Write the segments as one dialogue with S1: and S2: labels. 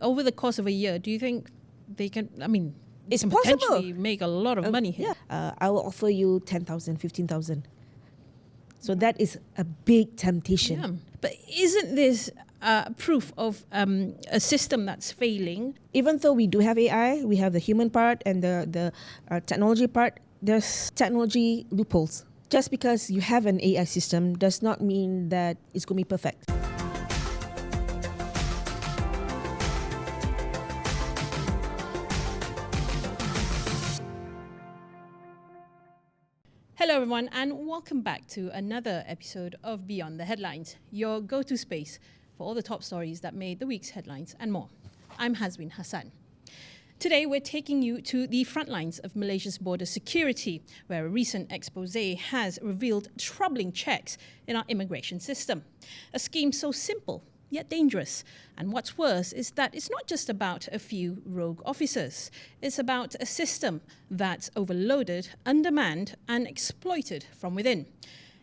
S1: Over the course of a year, do you think they can,
S2: It's
S1: can
S2: possible.
S1: potentially make a lot of money here?
S2: Yeah. I will offer you 10,000, 15,000. So that is a big temptation.
S1: Yeah. But isn't this proof of a system that's failing?
S2: Even though we do have AI, we have the human part and the technology part, there's technology loopholes. Just because you have an AI system does not mean that it's going to be perfect.
S1: Hello, everyone, and welcome back to another episode of Beyond the Headlines, your go-to space for all the top stories that made the week's headlines and more. I'm Hazwin Hassan. Today, we're taking you to the front lines of Malaysia's border security, where a recent exposé has revealed troubling checks in our immigration system. A scheme so simple, yet dangerous. And what's worse is that it's not just about a few rogue officers. It's about a system that's overloaded, undermanned, and exploited from within.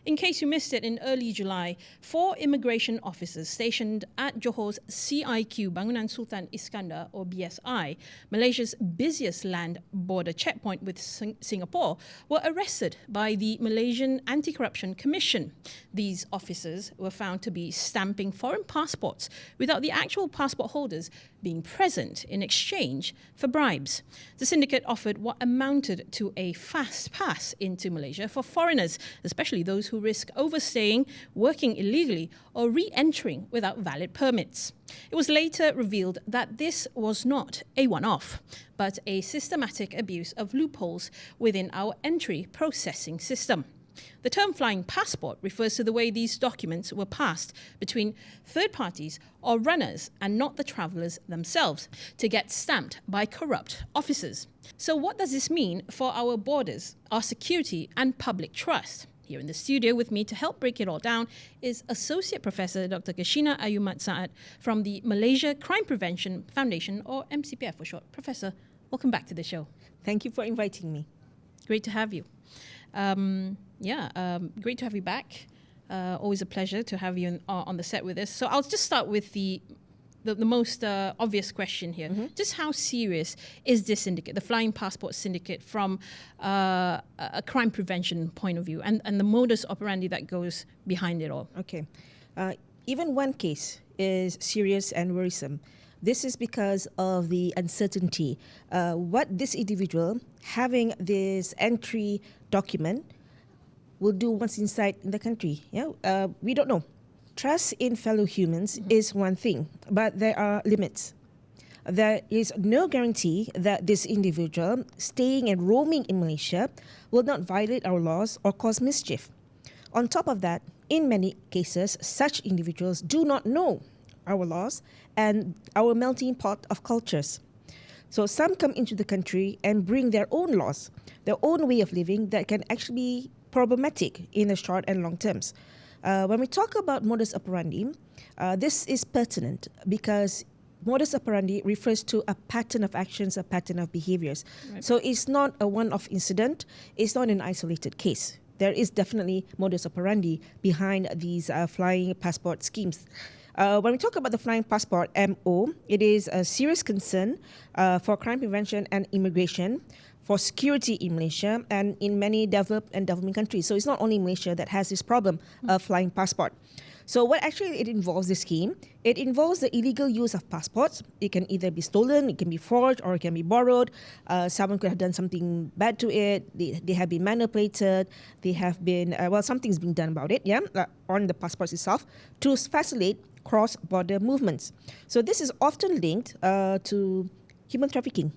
S1: In case you missed it, in early July, 4 immigration officers stationed at Johor's CIQ Bangunan Sultan Iskandar, or BSI, Malaysia's busiest land border checkpoint with Singapore, were arrested by the Malaysian Anti-Corruption Commission. These officers were found to be stamping foreign passports without the actual passport holders being present in exchange for bribes. The syndicate offered what amounted to a fast pass into Malaysia for foreigners, especially those who risk overstaying, working illegally, or re-entering without valid permits. It was later revealed that this was not a one-off, but a systematic abuse of loopholes within our entry processing system. The term flying passport refers to the way these documents were passed between third parties or runners and not the travellers themselves to get stamped by corrupt officers. So what does this mean for our borders, our security and public trust? Here in the studio with me to help break it all down is Associate Professor Dr. Kashina Ayumat Saad from the Malaysia Crime Prevention Foundation, or MCPF for short. Professor, welcome back to the show.
S2: Thank you for inviting me.
S1: Great to have you. Great to have you back. Always a pleasure to have you on the set with us. So I'll just start with the most obvious question here. Mm-hmm. Just how serious is this syndicate, the Flying Passport Syndicate, from a crime prevention point of view and the modus operandi that goes behind it all?
S2: Okay. Even one case is serious and worrisome. This is because of the uncertainty. What this individual, having this entry document, will do once inside the country. We don't know. Trust in fellow humans is one thing, but there are limits. There is no guarantee that this individual staying and roaming in Malaysia will not violate our laws or cause mischief. On top of that, in many cases, such individuals do not know our laws and our melting pot of cultures. So some come into the country and bring their own laws, their own way of living that can actually be problematic in the short and long terms. When we talk about modus operandi, this is pertinent because modus operandi refers to a pattern of actions, a pattern of behaviors. Right. So it's not a one-off incident. It's not an isolated case. There is definitely modus operandi behind these flying passport schemes. When we talk about the flying passport, MO, it is a serious concern for crime prevention and immigration, for security in Malaysia and in many developed and developing countries. So it's not only Malaysia that has this problem of flying passport. So what actually it involves, this scheme, it involves the illegal use of passports. It can either be stolen, it can be forged, or it can be borrowed. Someone could have done something bad to it. They have been manipulated. They have been, something's been done about it, on the passports itself to facilitate cross-border movements. So this is often linked to human trafficking.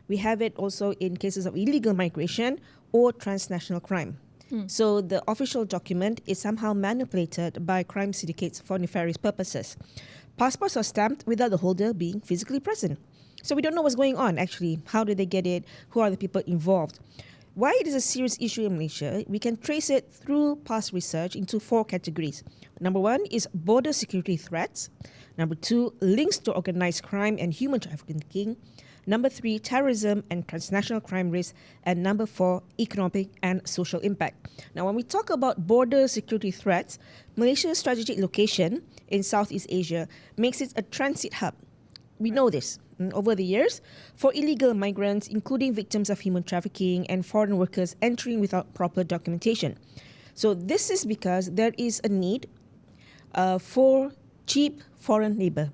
S2: We have it also in cases of illegal migration or transnational crime. So the official document is somehow manipulated by crime syndicates for nefarious purposes. Passports are stamped without the holder being physically present. So we don't know what's going on actually. How did they get it? Who are the people involved? Why it is a serious issue in Malaysia, we can trace it through past research into 4 categories. Number 1 is border security threats. Number 2, links to organized crime and human trafficking. Number 3, terrorism and transnational crime risk. And number 4, economic and social impact. Now, when we talk about border security threats, Malaysia's strategic location in Southeast Asia makes it a transit hub we know this over the years for illegal migrants, including victims of human trafficking and foreign workers entering without proper documentation. So this is because there is a need for cheap foreign labor.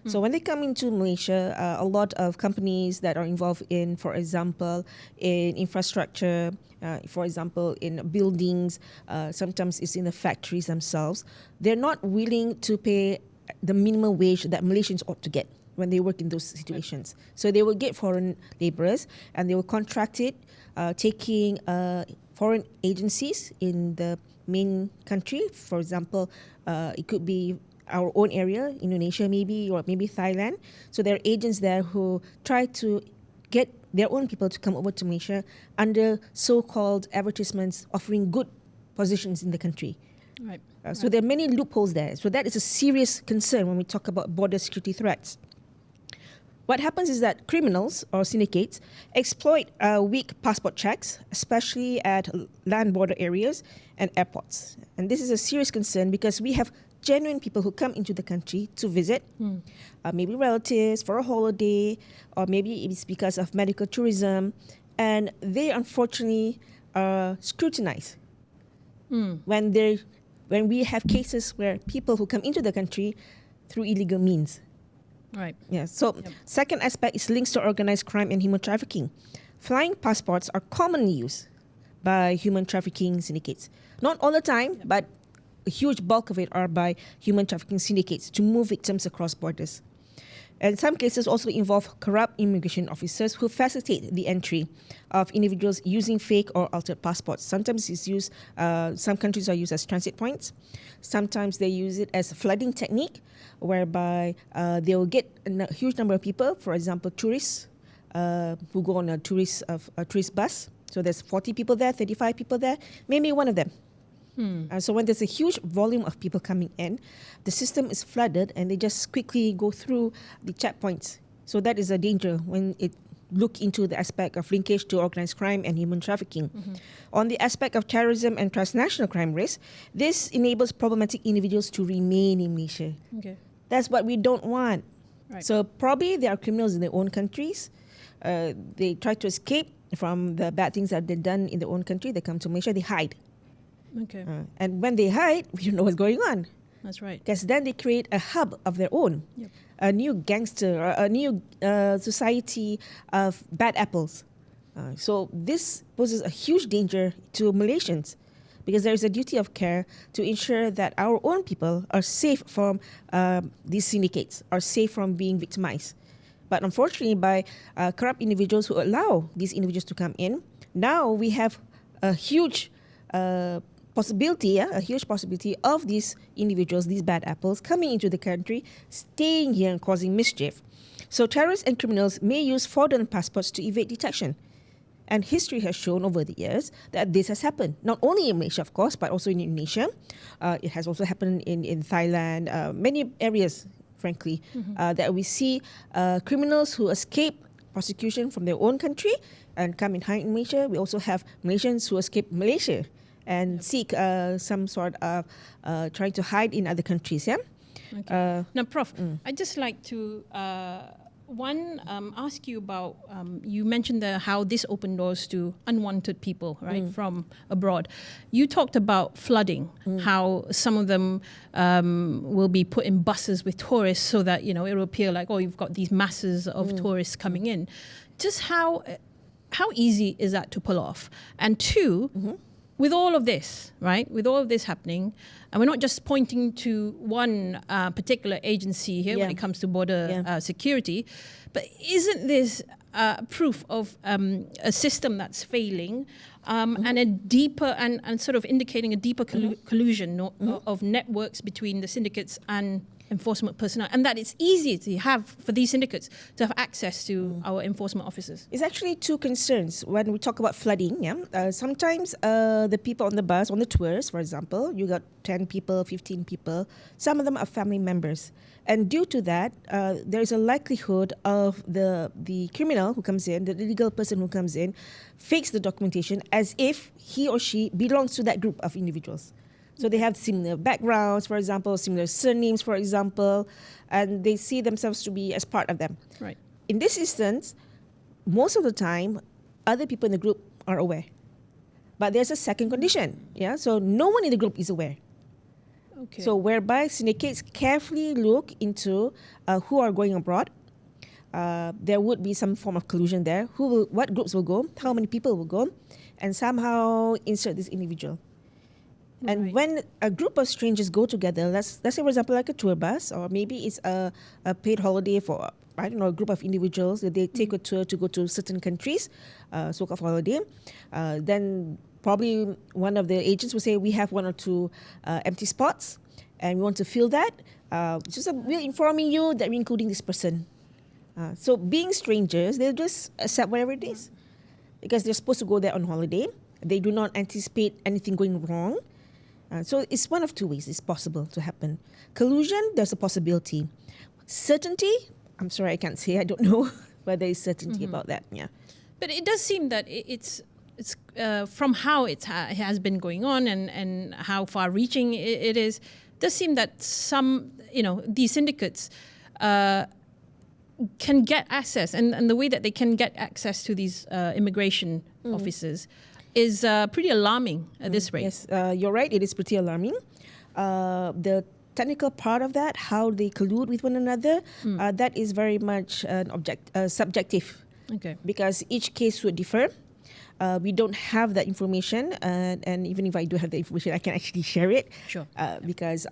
S2: So when they come into Malaysia, a lot of companies that are involved in, for example, in infrastructure, for example, in buildings, sometimes it's in the factories themselves, they're not willing to pay the minimum wage that Malaysians ought to get when they work in those situations. So they will get foreign laborers and they will contract it, taking foreign agencies in the main country. For example, it could be our own area, Indonesia maybe, or maybe Thailand. So there are agents there who try to get their own people to come over to Malaysia under so-called advertisements offering good positions in the country.
S1: Right.
S2: So there are many loopholes there. So that is a serious concern when we talk about border security threats. What happens is that criminals or syndicates exploit weak passport checks, especially at land border areas and airports. And this is a serious concern because we have genuine people who come into the country to visit, maybe relatives for a holiday, or maybe it's because of medical tourism, and they unfortunately are scrutinized when we have cases where people who come into the country through illegal means.
S1: Right.
S2: Yeah. So second aspect is links to organized crime and human trafficking. Flying passports are commonly used by human trafficking syndicates. Not all the time, but a huge bulk of it are by human trafficking syndicates to move victims across borders. And some cases also involve corrupt immigration officers who facilitate the entry of individuals using fake or altered passports. Sometimes it's used, some countries are used as transit points. Sometimes they use it as a flooding technique, whereby they will get a huge number of people, for example, tourists who go on a tourist bus. So there's 40 people there, 35 people there, maybe one of them. So when there's a huge volume of people coming in, the system is flooded and they just quickly go through the checkpoints. So that is a danger when it look into the aspect of linkage to organized crime and human trafficking. On the aspect of terrorism and transnational crime risk, this enables problematic individuals to remain in Malaysia.
S1: Okay.
S2: That's what we don't want.
S1: Right.
S2: So probably there are criminals in their own countries. They try to escape from the bad things that they've done in their own country. They come to Malaysia, they hide.
S1: Okay.
S2: And when they hide, we don't know what's going on.
S1: That's right.
S2: Because then they create a hub of their own, a new gangster, or a new society of bad apples. So this poses a huge danger to Malaysians because there is a duty of care to ensure that our own people are safe from these syndicates, are safe from being victimized. But unfortunately, by corrupt individuals who allow these individuals to come in, now we have a huge possibility of these individuals, these bad apples, coming into the country, staying here and causing mischief. So terrorists and criminals may use fraudulent passports to evade detection. And history has shown over the years that this has happened, not only in Malaysia, of course, but also in Indonesia. It has also happened in Thailand, many areas, frankly, that we see criminals who escape prosecution from their own country and come and hide in Malaysia. We also have Malaysians who escape Malaysia and seek some sort of trying to hide in other countries. Yeah.
S1: Okay. Now, Prof, I'd just like to ask you about you mentioned how this opened doors to unwanted people, right, from abroad. You talked about flooding, how some of them will be put in buses with tourists so that it will appear like, oh, you've got these masses of tourists coming in. Just how easy is that to pull off? And two. With all of this, right, with all of this happening, and we're not just pointing to one particular agency here when it comes to border security, but isn't this proof of a system that's failing and a deeper and sort of indicating a deeper collusion of networks between the syndicates and enforcement personnel, and that it's easy to have for these syndicates to have access to our enforcement officers?
S2: It's actually two concerns when we talk about flooding. Sometimes the people on the bus, on the tours, for example, you got 10 people, 15 people. Some of them are family members. And due to that, there is a likelihood of the criminal who comes in, the illegal person who comes in, fakes the documentation as if he or she belongs to that group of individuals. So they have similar backgrounds, for example, similar surnames, for example, and they see themselves to be as part of them.
S1: Right.
S2: In this instance, most of the time, other people in the group are aware. But there's a second condition, yeah? So no one in the group is aware.
S1: Okay.
S2: So whereby syndicates carefully look into who are going abroad. There would be some form of collusion there. What groups will go, how many people will go, and somehow insert this individual. And
S1: Right.
S2: when a group of strangers go together, let's say, for example, like a tour bus, or maybe it's a paid holiday for, I don't know, a group of individuals that they take a tour to go to certain countries, so-called holiday, then probably one of the agents will say, we have 1 or 2 empty spots, and we want to fill that. We're informing you that we're including this person. So being strangers, they'll just accept whatever it is, because they're supposed to go there on holiday. They do not anticipate anything going wrong. So it's one of 2 ways it's possible to happen. Collusion, there's a possibility. Certainty, I'm sorry, I can't say. I don't know whether there's certainty about that. Yeah.
S1: But it does seem that it's from how it has been going on and how far-reaching it is. Does seem that some, these syndicates can get access, and the way that they can get access to these immigration officers is pretty alarming at this rate.
S2: Yes, you're right. It is pretty alarming. The technical part of that, how they collude with one another, that is very much subjective.
S1: Okay.
S2: Because each case would differ. We don't have that information, and even if I do have the information, I can actually share it.
S1: Sure.
S2: Because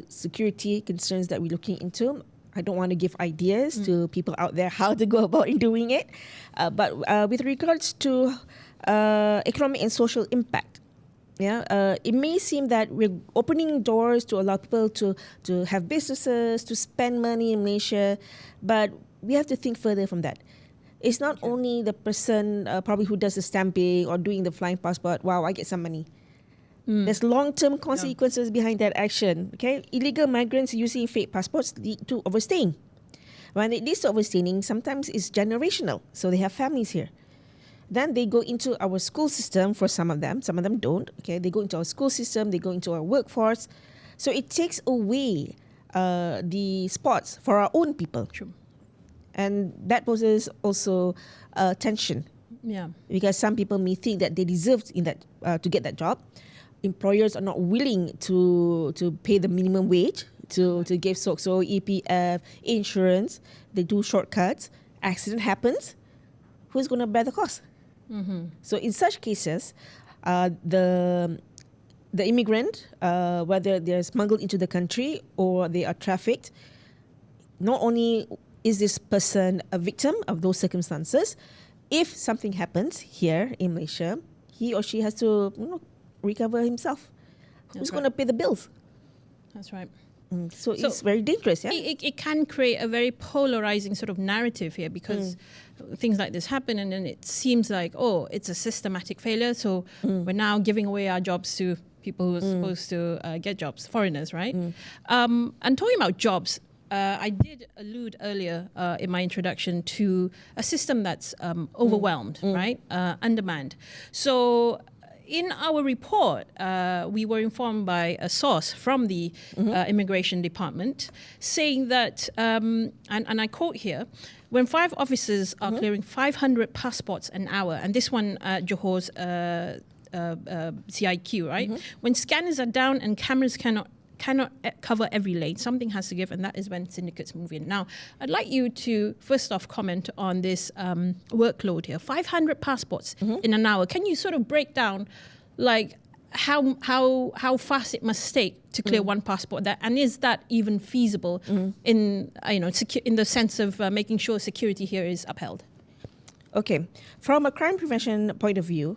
S2: security concerns that we're looking into, I don't want to give ideas to people out there how to go about in doing it. But with regards to economic and social impact, it may seem that we're opening doors to allow people to have businesses, to spend money in Malaysia, but we have to think further from that. It's not only the person probably who does the stamping or doing the flying passport, wow, I get some money. There's long-term consequences behind that action. Okay, illegal migrants using fake passports lead to overstaying. When it leads to overstaying, sometimes it's generational. So they have families here. Then they go into our school system for some of them don't. Okay, they go into our school system, they go into our workforce. So it takes away the spots for our own people.
S1: True.
S2: And that poses also tension.
S1: Yeah.
S2: Because some people may think that they deserve to get that job. Employers are not willing to pay the minimum wage to give so EPF, insurance. They do shortcuts. Accident happens. Who's going to bear the cost? So in such cases, the immigrant, whether they're smuggled into the country or they are trafficked, not only is this person a victim of those circumstances, if something happens here in Malaysia, he or she has to recover himself. Who's going to pay the bills?
S1: That's right.
S2: So it's very dangerous. Yeah.
S1: It can create a very polarizing sort of narrative here, because things like this happen and then it seems like, it's a systematic failure. So we're now giving away our jobs to people who are supposed to get jobs, foreigners, right? And talking about jobs, I did allude earlier in my introduction to a system that's overwhelmed, right? Undermanned. So in our report, we were informed by a source from the immigration department saying that, and I quote here, when 5 officers are clearing 500 passports an hour, and this one Johor's CIQ, right? When scanners are down and cameras cannot cover every lane, something has to give, and that is when syndicates move in. Now, I'd like you to first off comment on this workload here. 500 passports in an hour. Can you sort of break down, like, how fast it must take to clear one passport, and is that even feasible in in the sense of making sure security here is upheld? Okay,
S2: from a crime prevention point of view,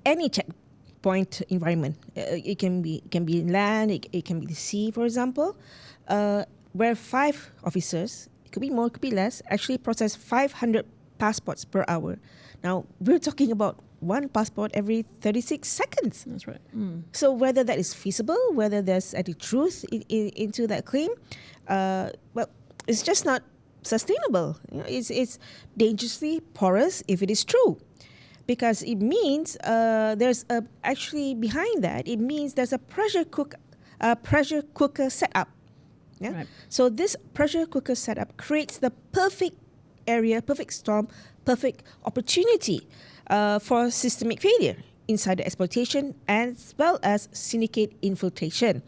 S2: any checkpoint environment, it can be land, it can be the sea, for example, where 5 officers, it could be more, it could be less, actually process 500 passports per hour. Now we're talking about 1 passport every 36 seconds.
S1: That's right.
S2: So whether that is feasible, whether there's any truth into that claim, well, it's just not sustainable. It's dangerously porous if it is true. because it means there's actually behind that, it means there's a pressure cooker setup. Yeah?
S1: Right.
S2: So this pressure cooker setup creates the perfect area, perfect storm, perfect opportunity for systemic failure, insider exploitation, as well as syndicate infiltration.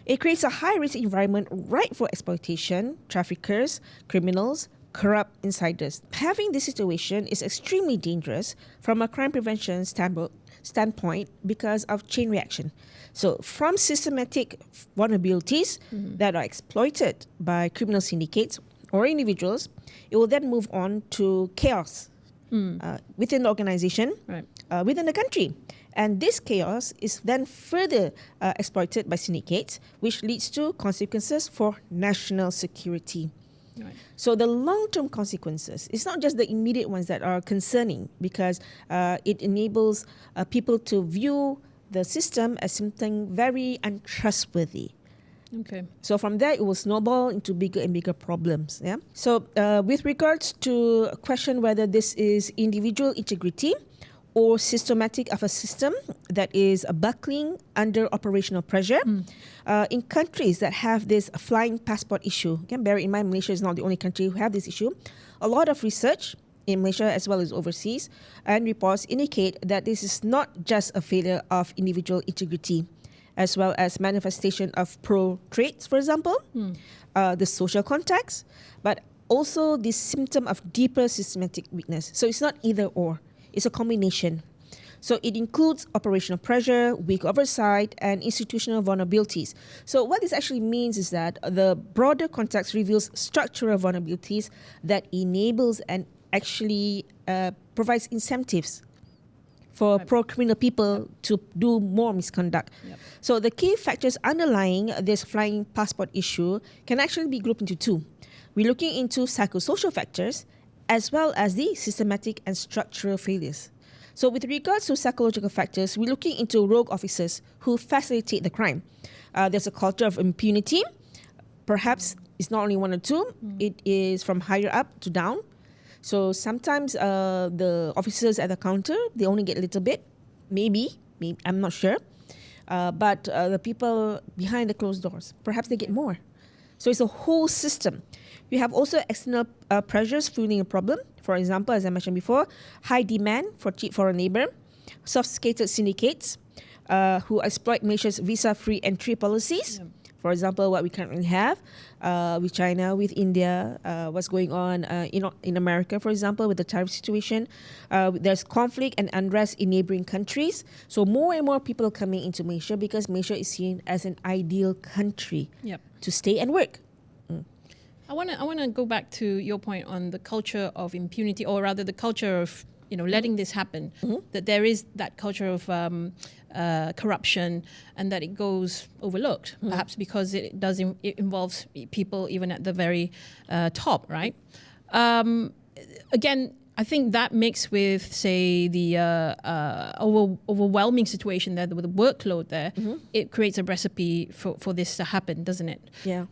S2: It creates a high-risk environment right for exploitation, traffickers, criminals, corrupt insiders. Having this situation is extremely dangerous from a crime prevention standpoint because of chain reaction. So from systematic vulnerabilities that are exploited by criminal syndicates or individuals, it will then move on to chaos within the organization, within the country. And this chaos is then further exploited by syndicates, which leads to consequences for national security.
S1: Right.
S2: So the long-term consequences, it's not just the immediate ones that are concerning, because it enables people to view the system as something very untrustworthy.
S1: Okay.
S2: So from there, it will snowball into bigger and bigger problems. Yeah. So with regards to a question whether this is individual integrity or systematic of a system that is buckling under operational pressure, in countries that have this flying passport issue, okay, bear in mind Malaysia is not the only country who have this issue. A lot of research in Malaysia as well as overseas and reports indicate that this is not just a failure of individual integrity, as well as manifestation of pro-traits, for example, the social context, but also the symptom of deeper systematic weakness. So it's not either or, it's a combination. So it includes operational pressure, weak oversight, and institutional vulnerabilities. So what this actually means is that the broader context reveals structural vulnerabilities that enables and actually provides incentives for pro-criminal people to do more misconduct. So the key factors underlying this flying passport issue can actually be grouped into two. We're looking into psychosocial factors as well as the systematic and structural failures. So with regards to psychological factors, we're looking into rogue officers who facilitate the crime. There's a culture of impunity. Perhaps it's not only one or two, it is from higher up to down. So sometimes the officers at the counter, they only get a little bit, maybe I'm not sure. But the people behind the closed doors, perhaps they get more. So it's a whole system. You have also external pressures fueling a problem. For example, as I mentioned before, high demand for cheap foreign labor, sophisticated syndicates who exploit Malaysia's visa-free entry policies. For example, what we currently have with China, with India, what's going on in America, for example, with the tariff situation. There's conflict and unrest in neighboring countries. So more and more people are coming into Malaysia because Malaysia is seen as an ideal country to stay and work.
S1: I want to go back to your point on the culture of impunity, or rather the culture of letting this happen. That there is that culture of corruption, and that it goes overlooked, perhaps because it involves people even at the very top, right? Again, I think that mixed with, say, the overwhelming situation there, with the workload there, it creates a recipe for this to happen, doesn't it?
S2: Yeah.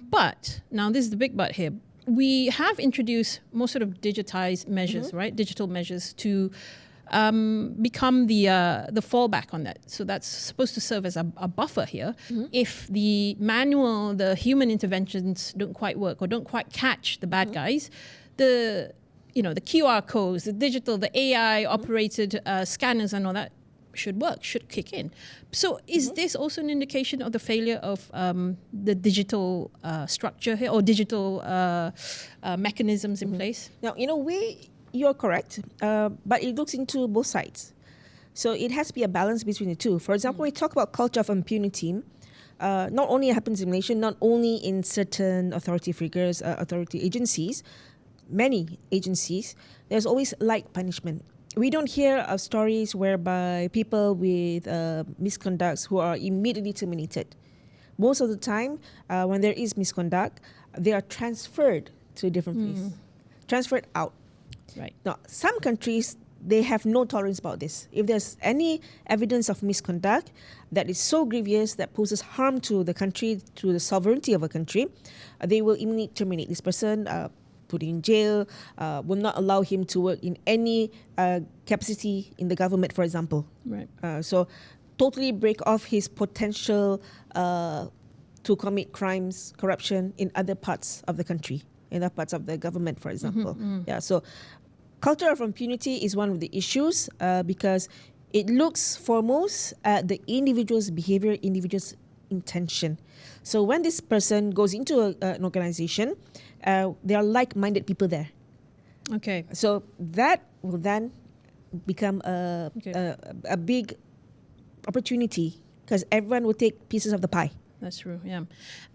S1: But now this is the big but here. We have introduced more sort of digitized measures, right? Digital measures to become the fallback on that. So that's supposed to serve as a buffer here. If the human interventions don't quite work or don't quite catch the bad guys, the QR codes, the AI operated scanners and all that should work, should kick in. So is this also an indication of the failure of the digital structure here, or digital mechanisms in place?
S2: Now, in a way, you're correct, but it looks into both sides. So it has to be a balance between the two. For example, when we talk about culture of impunity, not only it happens in Malaysia, not only in certain authority figures, authority agencies, many agencies, there's always light punishment. We don't hear of stories whereby people with misconducts who are immediately terminated. Most of the time, when there is misconduct, they are transferred to a different place, transferred out.
S1: Right.
S2: Now, some countries, they have no tolerance about this. If there's any evidence of misconduct that is so grievous that poses harm to the country, to the sovereignty of a country, they will immediately terminate this person, put in jail, will not allow him to work in any capacity in the government, for example.
S1: Right.
S2: So totally break off his potential to commit crimes, corruption in other parts of the country, in other parts of the government, for example. Yeah. So culture of impunity is one of the issues because it looks foremost at the individual's behavior, individual's intention. So when this person goes into an organization, there are like-minded people there.
S1: Okay.
S2: So that will then become a big opportunity because everyone will take pieces of the pie.
S1: That's true, yeah.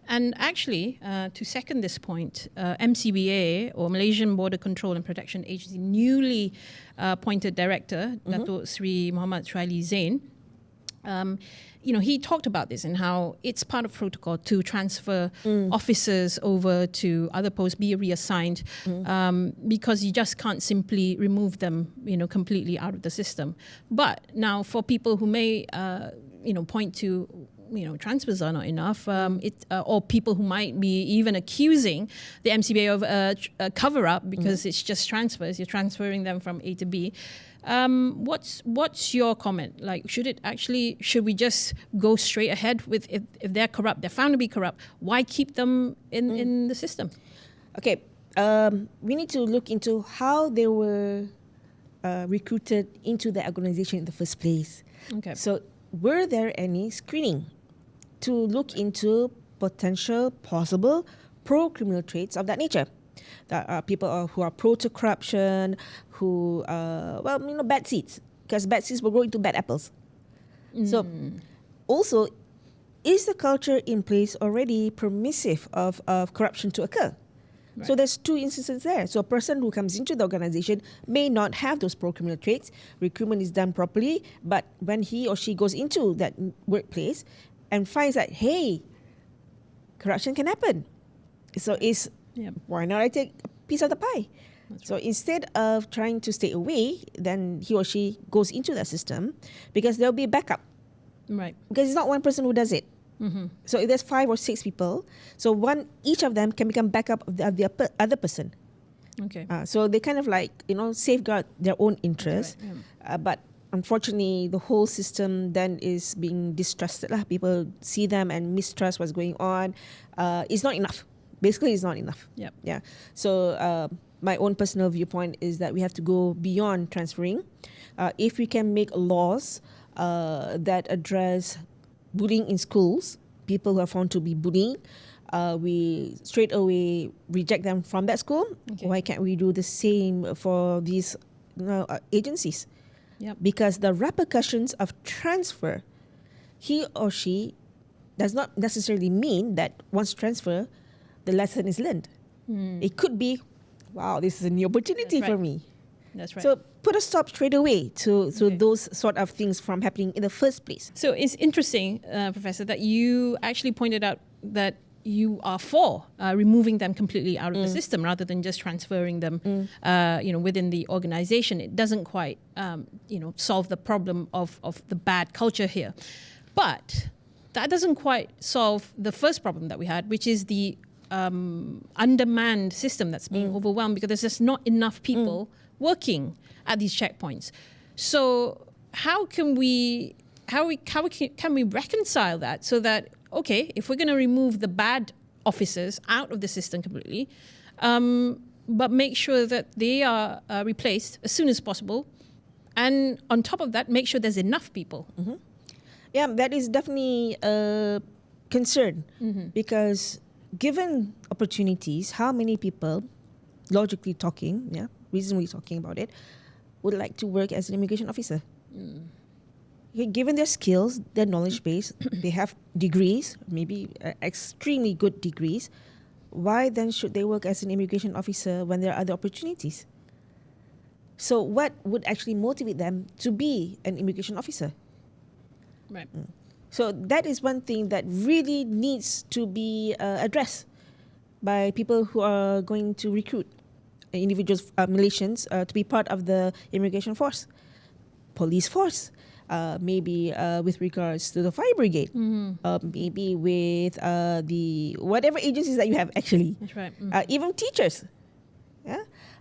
S1: And actually, to second this point, MCBA, or Malaysian Border Control and Protection Agency, newly appointed director, Dato' Sri Muhammad Shuaili Zain, he talked about this and how it's part of protocol to transfer officers over to other posts, be reassigned, because you just can't simply remove them, completely out of the system. But now for people who may, point to, transfers are not enough, or people who might be even accusing the MCBA of a cover-up because it's just transfers, you're transferring them from A to B. What's your comment? Like, should we just go straight ahead with if they're corrupt, they're found to be corrupt, why keep them in the system?
S2: Okay, we need to look into how they were recruited into the organization in the first place.
S1: Okay.
S2: So were there any screening to look into potential, possible pro-criminal traits of that nature? That are people who are pro to corruption, who, bad seeds, because bad seeds will grow into bad apples. So also, is the culture in place already permissive of corruption to occur? Right. So there's two instances there. So a person who comes into the organization may not have those pro-criminal traits. Recruitment is done properly, but when he or she goes into that workplace and finds that, hey, corruption can happen. So why not I take a piece of the pie? That's so right. Instead of trying to stay away, then he or she goes into the system because there'll be backup.
S1: Right.
S2: Because it's not one person who does it. So if there's 5 or 6 people, so each of them can become backup of the other person.
S1: Okay.
S2: So they kind of safeguard their own interests. Right, but unfortunately, the whole system then is being distrusted. People see them and mistrust what's going on. It's not enough. Basically, it's not enough.
S1: Yep.
S2: Yeah. So my own personal viewpoint is that we have to go beyond transferring. If we can make laws that address bullying in schools, people who are found to be bullying, we straight away reject them from that school. Okay. Why can't we do the same for these agencies?
S1: Yep.
S2: Because the repercussions of transfer, he or she does not necessarily mean that once transfer, the lesson is learned. It could be, wow, this is a new opportunity for me.
S1: That's right.
S2: So put a stop straight away to those sort of things from happening in the first place.
S1: So it's interesting, Professor, that you actually pointed out that you are for removing them completely out of the system rather than just transferring them, within the organization. It doesn't quite, solve the problem of the bad culture here. But that doesn't quite solve the first problem that we had, which is the undermanned system that's being overwhelmed because there's just not enough people working at these checkpoints. So how can we reconcile that so that, okay, if we're going to remove the bad officers out of the system completely, but make sure that they are replaced as soon as possible, and on top of that, make sure there's enough people.
S2: Yeah, that is definitely a concern because given opportunities, how many people, logically talking, reasonably talking about it, would like to work as an immigration officer? Okay, given their skills, their knowledge base, they have degrees, maybe extremely good degrees, why then should they work as an immigration officer when there are other opportunities? So what would actually motivate them to be an immigration officer?
S1: Right.
S2: So that is one thing that really needs to be addressed by people who are going to recruit individuals, Malaysians, to be part of the immigration force, police force, maybe with regards to the fire brigade, maybe with the whatever agencies that you have actually.
S1: That's right.
S2: Even teachers.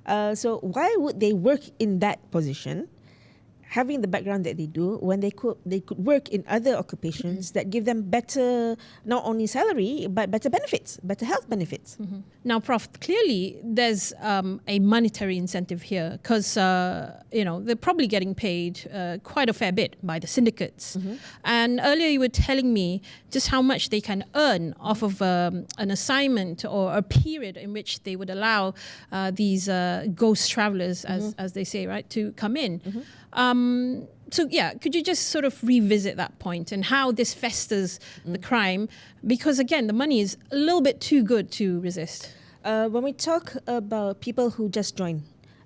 S2: So why would they work in that position, having the background that they do, when they could work in other occupations that give them better, not only salary, but better benefits, better health benefits?
S1: Now, Prof, clearly there's a monetary incentive here because, they're probably getting paid quite a fair bit by the syndicates. And earlier you were telling me just how much they can earn off of an assignment or a period in which they would allow these ghost travelers, as they say, right, to come in. Could you just sort of revisit that point and how this festers the crime? Because again, the money is a little bit too good to resist.
S2: When we talk about people who just join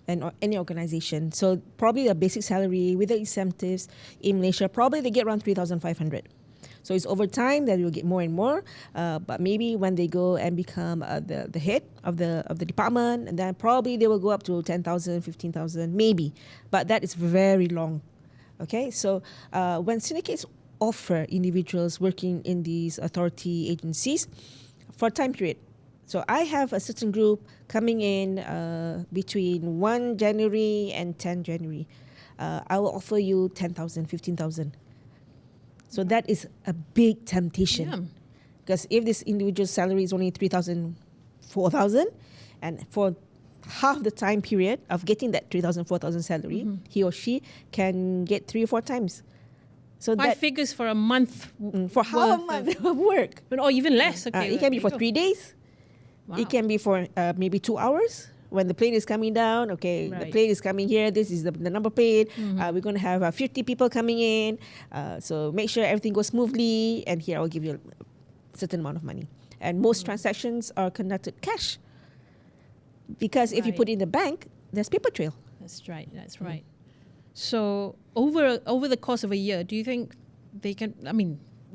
S2: any organization, so probably a basic salary with the incentives in Malaysia, probably they get around 3,500. So it's over time that you'll get more and more. But maybe when they go and become the head of the department, and then probably they will go up to 10,000, 15,000, maybe. But that is very long. Okay, so when syndicates offer individuals working in these authority agencies for a time period. So I have a certain group coming in between 1 January and 10 January. I will offer you 10,000, 15,000. So that is a big temptation. Because if this individual's salary is only 3,000, 4,000, and for half the time period of getting that 3,000, 4,000 salary, he or she can get 3 or 4 times. So
S1: 5 figures for a month.
S2: For half a month of work.
S1: Or even less. Okay,
S2: it can be for 3 days.
S1: Wow.
S2: It can be for maybe 2 hours. When the plane is coming down, okay, the plane is coming here, this is the number plate. We're going to have 50 people coming in. So make sure everything goes smoothly. And here I'll give you a certain amount of money. And most transactions are conducted cash. Because if you put it in the bank, there's paper trail.
S1: That's right. So over the course of a year, do you think they can,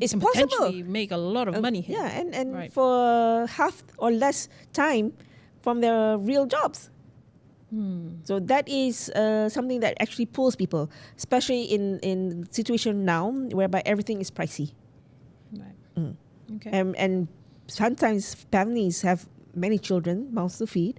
S2: it's
S1: potentially make a lot of money here?
S2: Yeah, and for half or less time from their real jobs. So that is something that actually pulls people, especially in situation now whereby everything is pricey.
S1: Right. Okay.
S2: And sometimes families have many children, mouths to feed.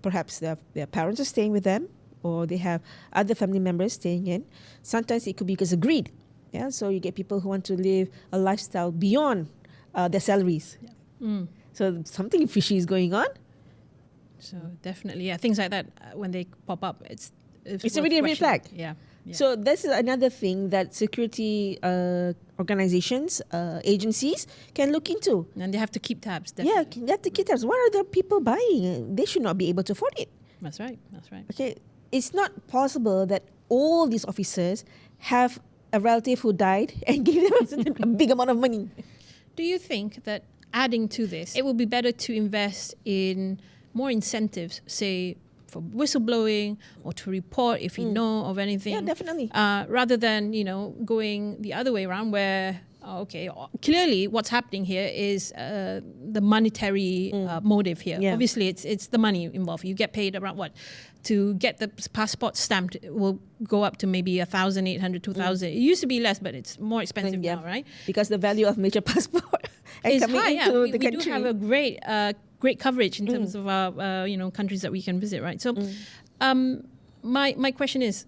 S2: Perhaps their parents are staying with them, or they have other family members staying in. Sometimes it could be because of greed. Yeah, so you get people who want to live a lifestyle beyond their salaries. So something fishy is going on.
S1: So definitely, things like that when they pop up, it's
S2: already a red flag.
S1: Yeah.
S2: So this is another thing that security organizations, agencies can look into.
S1: And they have to keep tabs.
S2: Yeah,
S1: Definitely.
S2: they have to keep tabs. What are the people buying? They should not be able to afford it.
S1: That's right.
S2: Okay, it's not possible that all these officers have a relative who died and give them a big amount of money.
S1: Do you think that adding to this, it would be better to invest in more incentives, say for whistleblowing or to report if you know of anything?
S2: Yeah, definitely.
S1: Rather than, going the other way around where, clearly what's happening here is the monetary motive here.
S2: Yeah.
S1: Obviously, it's the money involved. You get paid around what? To get the passport stamped, it will go up to maybe 1,800, 2,000. It used to be less, but it's more expensive now, right?
S2: Because the value of major passport
S1: is
S2: coming
S1: high.
S2: into the
S1: we
S2: country.
S1: do have a great coverage in terms of our countries that we can visit, right? So, my question is,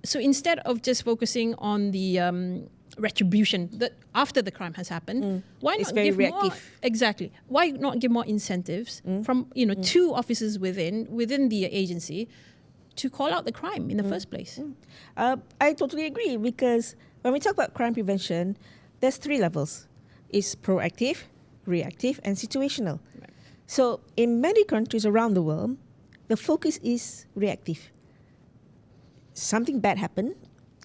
S1: so instead of just focusing on the retribution that after the crime has happened, why
S2: It's
S1: not
S2: very
S1: give more?
S2: reactive.
S1: Exactly. Why not give more incentives from two officers within the agency to call out the crime in the first place?
S2: I totally agree, because when we talk about crime prevention, there's 3 levels. It's proactive, reactive, and situational.
S1: Right.
S2: So in many countries around the world, the focus is reactive. Something bad happened,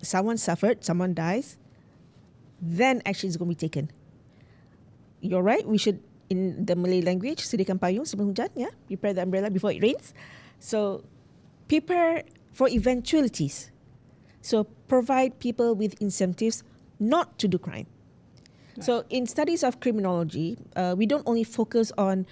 S2: someone suffered, someone dies, then action is going to be taken. You're right, we should, in the Malay language, sediakan payung sebelum hujan, yeah? Prepare the umbrella before it rains. So prepare for eventualities. So provide people with incentives not to do crime. Right. So in studies of criminology, we don't only focus on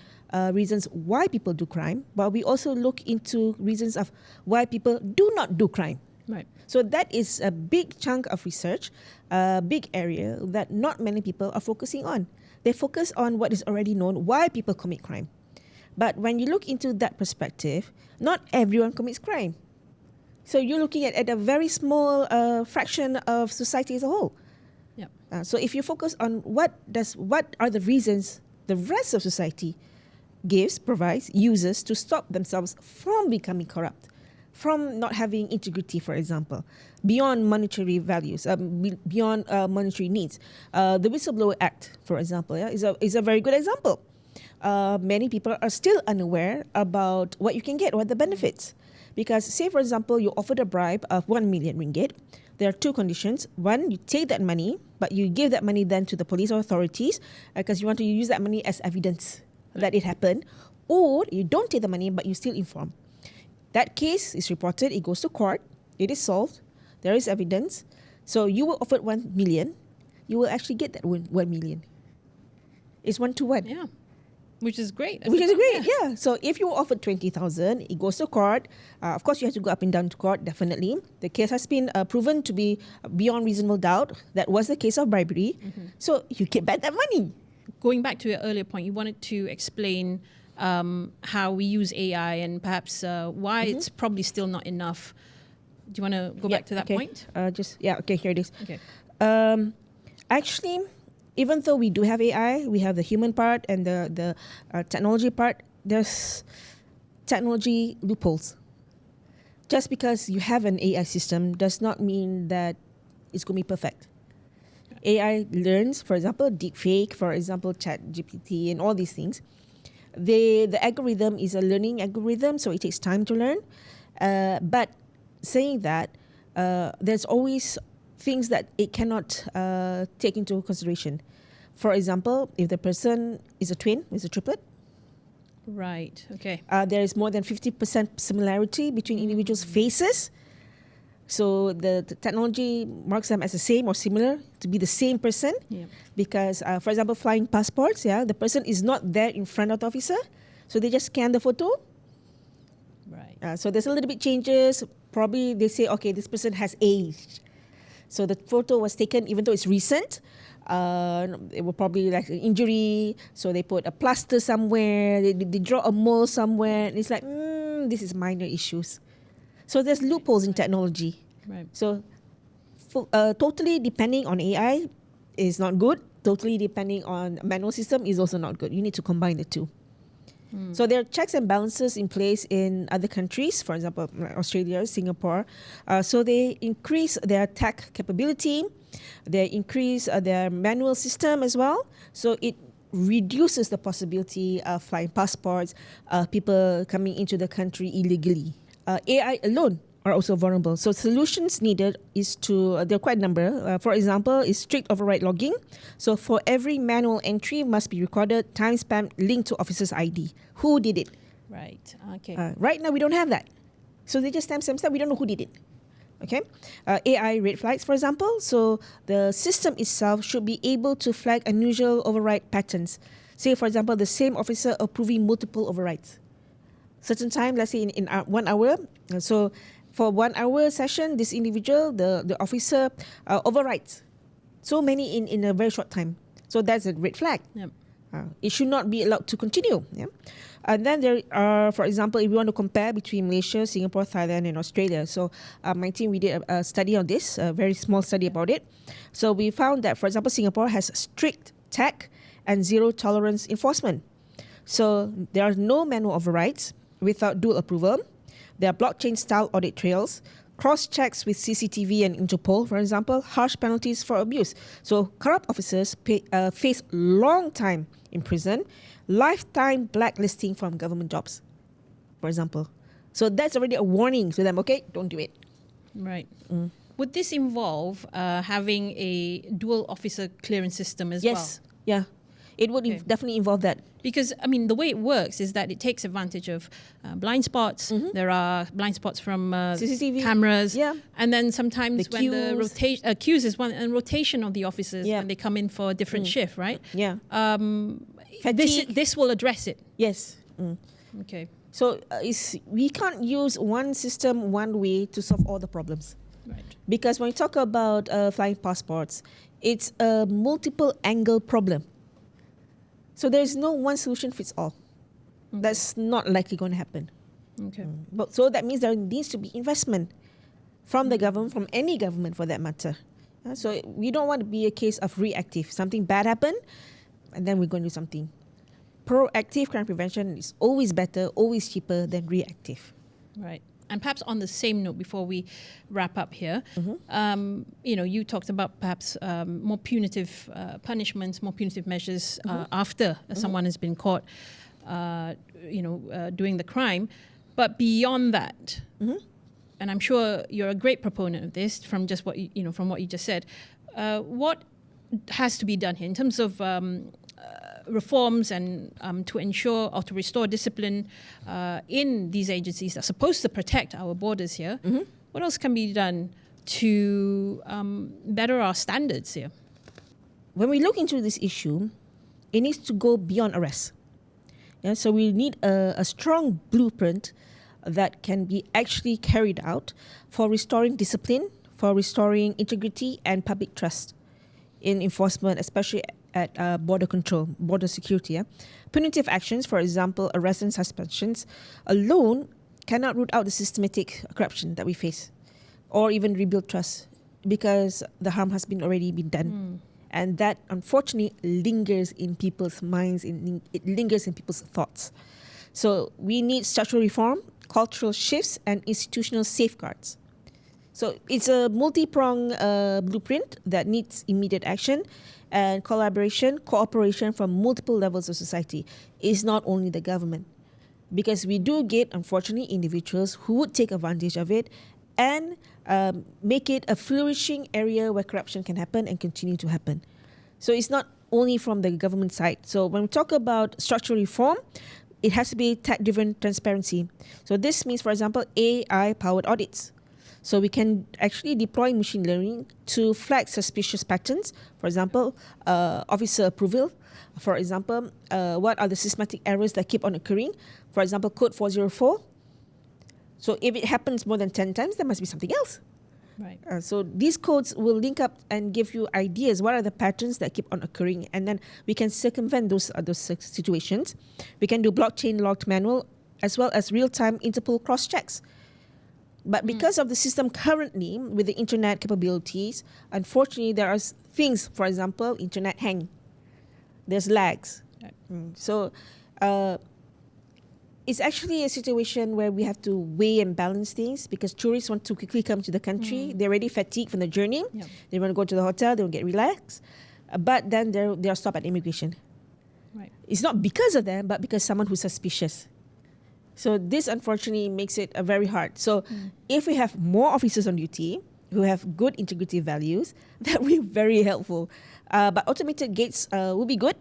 S2: reasons why people do crime, but we also look into reasons of why people do not do crime.
S1: Right.
S2: So that is a big chunk of research, a big area that not many people are focusing on. They focus on what is already known, why people commit crime. But when you look into that perspective, not everyone commits crime. So you're looking at a very small fraction of society as a whole.
S1: Yep.
S2: So if you focus on what are the reasons the rest of society provides, uses to stop themselves from becoming corrupt, from not having integrity, for example, beyond monetary values, beyond monetary needs. The Whistleblower Act, for example, is a very good example. Many people are still unaware about what you can get, what the benefits. Because say, for example, you offered a bribe of 1 million ringgit. There are two conditions. One, you take that money, but you give that money then to the police or authorities because you want to use that money as evidence that it happened. Or you don't take the money, but you still inform. That case is reported, it goes to court, it is solved, there is evidence. So you were offered 1 million, you will actually get that 1 million. It's 1-to-1.
S1: Yeah. Which is great.
S2: Yeah. So if you were offered 20,000, it goes to court. Of course, you have to go up and down to court, definitely. The case has been proven to be beyond reasonable doubt. That was the case of bribery. So you get back that money.
S1: Going back to your earlier point, you wanted to explain how we use AI and perhaps why it's probably still not enough. Do you want to go back to that point?
S2: Here it is.
S1: Okay.
S2: Actually, even though we do have AI, we have the human part and the technology part, there's technology loopholes. Just because you have an AI system does not mean that it's going to be perfect. AI learns, for example, deepfake, for example, ChatGPT and all these things. The algorithm is a learning algorithm, so it takes time to learn. But saying that, there's always things that it cannot take into consideration. For example, if the person is a twin, is a triplet.
S1: Right, okay.
S2: There is more than 50% similarity between individuals' faces. So the technology marks them as the same or similar to be the same person.
S1: Yeah.
S2: Because, for example, flying passports, the person is not there in front of the officer. So they just scan the photo.
S1: Right.
S2: So there's a little bit changes. Probably they say, okay, this person has aged. So the photo was taken, even though it's recent, it was probably like an injury. So they put a plaster somewhere, they draw a mole somewhere. And it's like, this is minor issues. So there's loopholes in technology.
S1: Right.
S2: So totally depending on AI is not good. Totally depending on manual system is also not good. You need to combine the two. So there are checks and balances in place in other countries, for example, Australia, Singapore. So they increase their tech capability, they increase their manual system as well. So it reduces the possibility of flying passports, people coming into the country illegally. AI alone are also vulnerable. So solutions needed is there are quite a number. For example, is strict override logging. So for every manual entry must be recorded, timestamp, linked to officer's ID. Who did it?
S1: Right, okay.
S2: Right now we don't have that. So they just stamp, we don't know who did it. Okay. AI red flags, for example. So the system itself should be able to flag unusual override patterns. Say, for example, the same officer approving multiple overrides. Certain time, let's say in 1 hour. So for 1 hour session, this individual, the officer overrides so many in a very short time. So that's a red flag.
S1: Yep.
S2: It should not be allowed to continue. Yeah? And then there are, for example, if you want to compare between Malaysia, Singapore, Thailand, and Australia. So my team, we did a study on this, a very small study about it. So we found that, for example, Singapore has strict tech and zero tolerance enforcement. So there are no manual overrides without dual approval. There are blockchain-style audit trails, cross-checks with CCTV and Interpol, for example, harsh penalties for abuse. So corrupt officers face long time in prison, lifetime blacklisting from government jobs, for example. So that's already a warning to them, okay, don't do it.
S1: Right. Would this involve having a dual officer clearance system as well?
S2: Yes, yeah. It would definitely involve that.
S1: Because, I mean, the way it works is that it takes advantage of blind spots. There are blind spots from
S2: CCTV
S1: cameras.
S2: Yeah.
S1: And then sometimes when the queues is one, and rotation of the officers when they come in for a different shift, right?
S2: Yeah.
S1: This will address it.
S2: Yes.
S1: Okay.
S2: So we can't use one system, one way to solve all the problems.
S1: Right.
S2: Because when we talk about flying passports, it's a multiple angle problem. So there is no one solution fits all. That's not likely going to happen.
S1: Okay.
S2: But so that means there needs to be investment from the government, from any government for that matter. So we don't want to be a case of reactive. Something bad happened, and then we're going to do something. Proactive crime prevention is always better, always cheaper than reactive.
S1: Right. And perhaps on the same note, before we wrap up here, you talked about perhaps more punitive punishments, more punitive measures after someone has been caught, doing the crime. But beyond that, and I'm sure you're a great proponent of this from just what from what you just said, what has to be done here in terms of reforms and to ensure or to restore discipline in these agencies that are supposed to protect our borders here? What else can be done to better our standards here?
S2: When we look into this issue, it needs to go beyond arrest. So we need a strong blueprint that can be actually carried out for restoring discipline, for restoring integrity and public trust in enforcement, especially at border control, border security. Punitive actions, for example, arrest and suspensions, alone cannot root out the systematic corruption that we face or even rebuild trust because the harm has already been done. And that, unfortunately, lingers in people's minds, it lingers in people's thoughts. So we need structural reform, cultural shifts, and institutional safeguards. So it's a multi-pronged blueprint that needs immediate action and collaboration, cooperation from multiple levels of society. It's not only the government. Because we do get, unfortunately, individuals who would take advantage of it and make it a flourishing area where corruption can happen and continue to happen. So it's not only from the government side. So when we talk about structural reform, it has to be tech-driven transparency. So this means, for example, AI-powered audits. So we can actually deploy machine learning to flag suspicious patterns. For example, officer approval. For example, what are the systematic errors that keep on occurring? For example, code 404. So if it happens more than 10 times, there must be something else.
S1: Right.
S2: So these codes will link up and give you ideas. What are the patterns that keep on occurring? And then we can circumvent those situations. We can do blockchain logged manual as well as real-time Interpol cross-checks. But because of the system currently with the internet capabilities, unfortunately, there are things, for example, internet hang. There's lags.
S1: Right.
S2: So it's actually a situation where we have to weigh and balance things because tourists want to quickly come to the country. They're already fatigued from the journey.
S1: Yep.
S2: They want to go to the hotel. They want to get relaxed. But then they're stopped at immigration.
S1: Right.
S2: It's not because of them, but because someone who's suspicious. So this, unfortunately, makes it very hard. So if we have more officers on duty who have good integrity values, that will be very helpful. But automated gates will be good.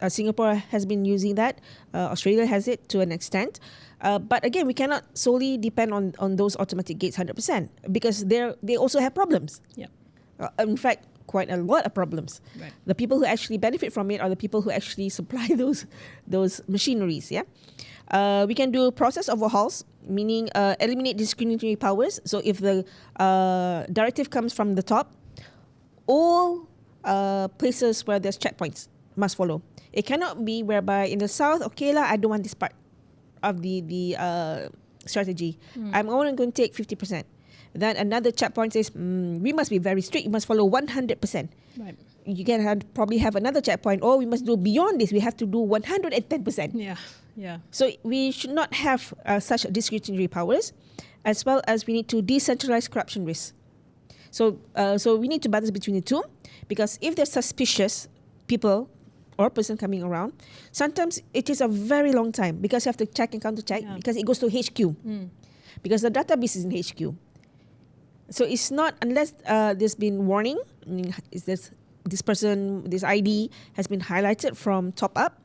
S2: Singapore has been using that. Australia has it to an extent. But again, we cannot solely depend on those automatic gates 100% because they also have problems.
S1: Yep.
S2: In fact, quite a lot of problems.
S1: Right.
S2: The people who actually benefit from it are the people who actually supply those machineries. Yeah. We can do process overhauls, meaning eliminate discriminatory powers. So if the directive comes from the top, all places where there's checkpoints must follow. It cannot be whereby in the south, okay lah, I don't want this part of the strategy. I'm only going to take 50%. Then another checkpoint says, we must be very strict. You must follow 100%.
S1: Right.
S2: You can probably have another checkpoint. Oh, we must do beyond this. We have to do 110%.
S1: Yeah. Yeah.
S2: So we should not have such discretionary powers, as well as we need to decentralize corruption risk. So we need to balance between the two, because if there's suspicious people or person coming around, sometimes it is a very long time because you have to check and counter check because it goes to HQ because the database is in HQ. So it's not unless there's been warning. Is this person, this ID has been highlighted from top up.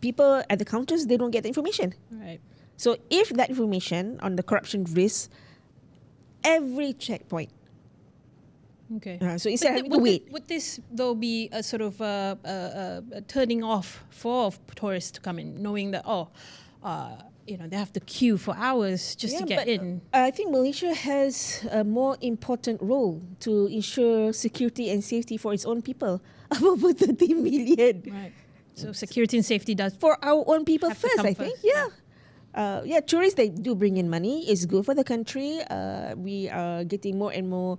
S2: People at the counters, they don't get the information.
S1: Right.
S2: So if that information on the corruption risk, every checkpoint.
S1: Okay.
S2: So instead of having to wait.
S1: Would this, though, be a sort of a turning off for tourists to come in, knowing that, they have to queue for hours just to get in?
S2: I think Malaysia has a more important role to ensure security and safety for its own people of over 30 million.
S1: Right. So security and safety does
S2: For our own people
S1: have to
S2: first,
S1: come
S2: I think.
S1: first.
S2: Yeah. Tourists, they do bring in money. It's good for the country. We are getting more and more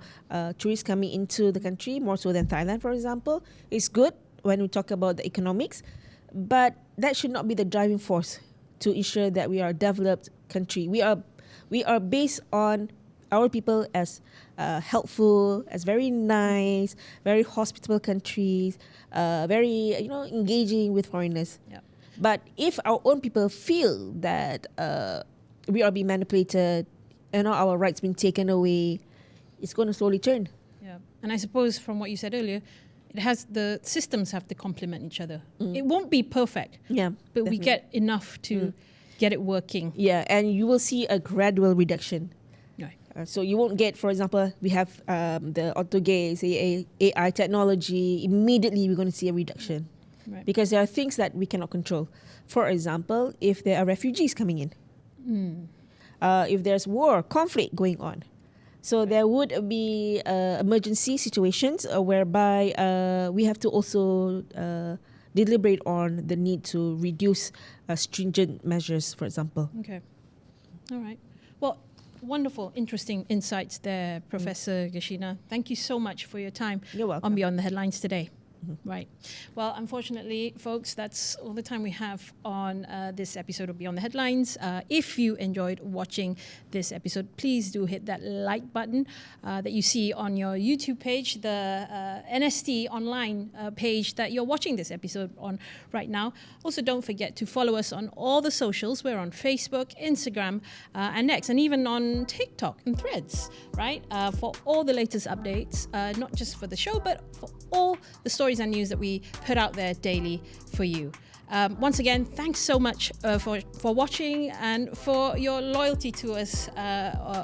S2: tourists coming into the country, more so than Thailand, for example. It's good when we talk about the economics, but that should not be the driving force to ensure that we are a developed country. We are based on our people as helpful, as very nice, very hospitable countries, very engaging with foreigners.
S1: Yeah.
S2: But if our own people feel that we are being manipulated, our rights being taken away, it's going to slowly turn.
S1: Yeah. And I suppose from what you said earlier, the systems have to complement each other. It won't be perfect.
S2: Yeah,
S1: But we
S2: definitely.
S1: get enough to get it working.
S2: Yeah, and you will see a gradual reduction.
S1: Right.
S2: So you won't get, for example, we have the auto gaze, AI technology. Immediately, we're going to see a reduction.
S1: Right.
S2: Because there are things that we cannot control. For example, if there are refugees coming in, if there's war, conflict going on. So there would be emergency situations whereby we have to also deliberate on the need to reduce stringent measures, for example.
S1: Okay. All right. Well, wonderful, interesting insights there, Professor Gashina. Thank you so much for your time
S2: You're welcome.
S1: on Beyond the Headlines today. Right. Well, unfortunately, folks, that's all the time we have on this episode of Beyond the Headlines. If you enjoyed watching this episode, please do hit that like button that you see on your YouTube page, the NST online page that you're watching this episode on right now. Also, don't forget to follow us on all the socials. We're on Facebook, Instagram, and X, and even on TikTok and Threads, right? For all the latest updates, not just for the show, but for all the stories and news that we put out there daily for you. Once again, thanks so much for watching and for your loyalty to us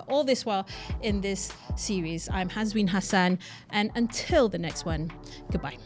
S1: all this while in this series. I'm Hazwin Hassan, and until the next one, goodbye.